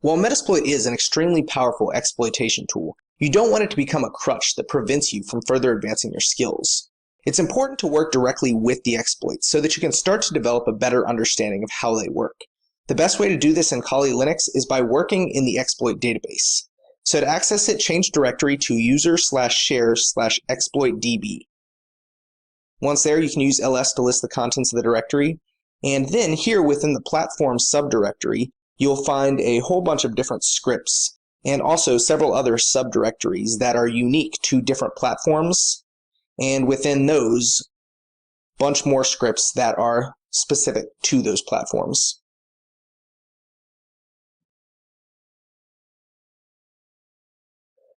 While Metasploit is an extremely powerful exploitation tool, you don't want it to become a crutch that prevents you from further advancing your skills. It's important to work directly with the exploits so that you can start to develop a better understanding of how they work. The best way to do this in Kali Linux is by working in the exploit database. So to access it, change directory to user/share/exploitdb. Once there, you can use ls to list the contents of the directory, and then here within the platform subdirectory, you'll find a whole bunch of different scripts and also several other subdirectories that are unique to different platforms, and within those, a bunch more scripts that are specific to those platforms.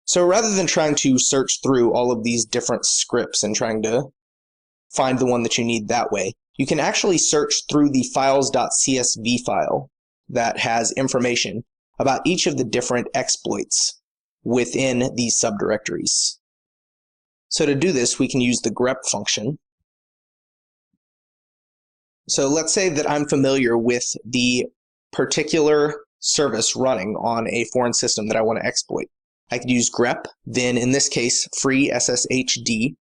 So rather than trying to search through all of these different scripts and trying to find the one that you need that way, you can actually search through the files.csv file that has information about each of the different exploits within these subdirectories. So to do this, we can use the grep function. So let's say that I'm familiar with the particular service running on a foreign system that I want to exploit. I could use grep, then in this case, free sshd,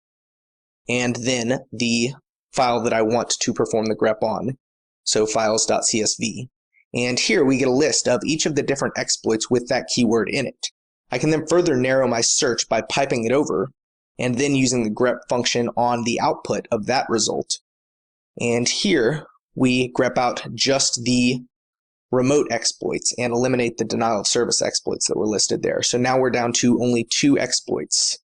and then the file that I want to perform the grep on, so files.csv. And here we get a list of each of the different exploits with that keyword in it. I can then further narrow my search by piping it over, and then using the grep function on the output of that result. And here we grep out just the remote exploits and eliminate the denial of service exploits that were listed there. So now we're down to only 2 exploits.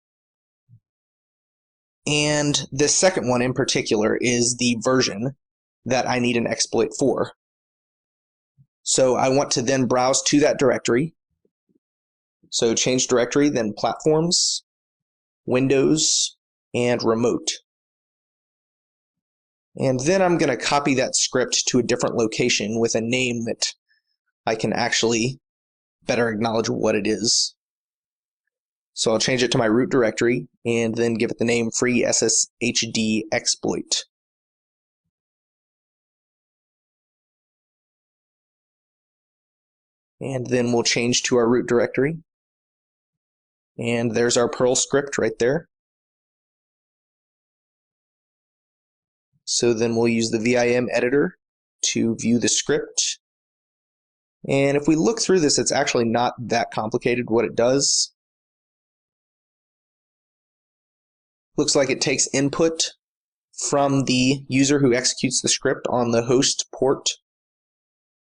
And the second one in particular is the version that I need an exploit for. So I want to then browse to that directory. So change directory, then platforms, Windows, and remote. And then I'm going to copy that script to a different location with a name that I can actually better acknowledge what it is. So I'll change it to my root directory and then give it the name free sshd exploit. And then we'll change to our root directory. And there's our Perl script right there. So then we'll use the vim editor to view the script. And if we look through this, it's actually not that complicated what it does. Looks like it takes input from the user who executes the script on the host port,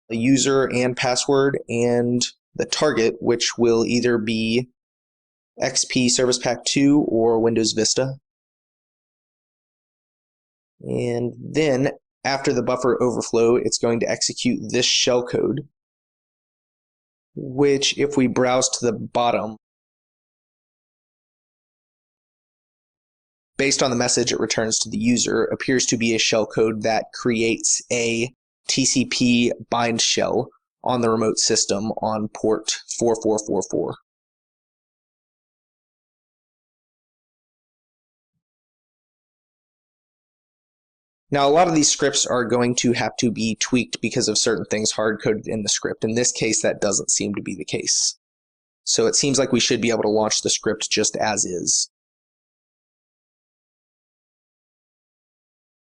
the user and password, and the target, which will either be XP Service Pack 2 or Windows Vista. And then after the buffer overflow, it's going to execute this shellcode, which if we browse to the bottom, based on the message it returns to the user, appears to be a shellcode that creates a TCP bind shell on the remote system on port 4444. Now, a lot of these scripts are going to have to be tweaked because of certain things hard-coded in the script. In this case, that doesn't seem to be the case. So it seems like we should be able to launch the script just as is.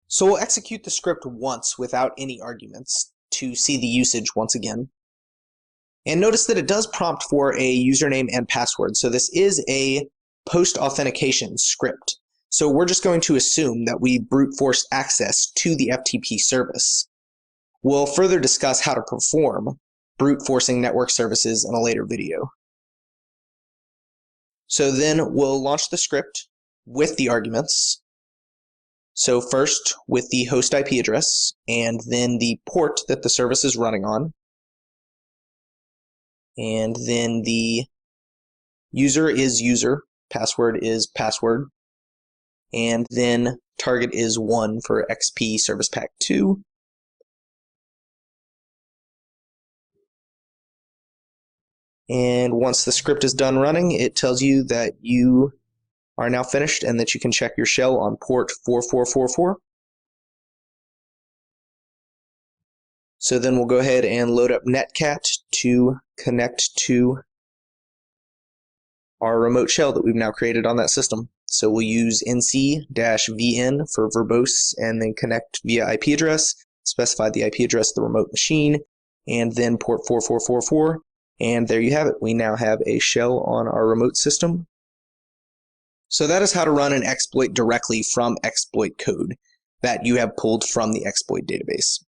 So we'll execute the script once without any arguments to see the usage once again. And notice that it does prompt for a username and password. So this is a post-authentication script. So we're just going to assume that we brute force access to the FTP service. We'll further discuss how to perform brute forcing network services in a later video. So then we'll launch the script with the arguments. So first with the host IP address and then the port that the service is running on. And then the user is user, password is password. And then target is 1 for XP Service Pack 2. And once the script is done running, it tells you that you are now finished and that you can check your shell on port 4444. So then we'll go ahead and load up netcat to connect to our remote shell that we've now created on that system. So we'll use nc-vn for verbose and then connect via IP address, specify the IP address of the remote machine, and then port 4444. And there you have it. We now have a shell on our remote system. So that is how to run an exploit directly from exploit code that you have pulled from the exploit database.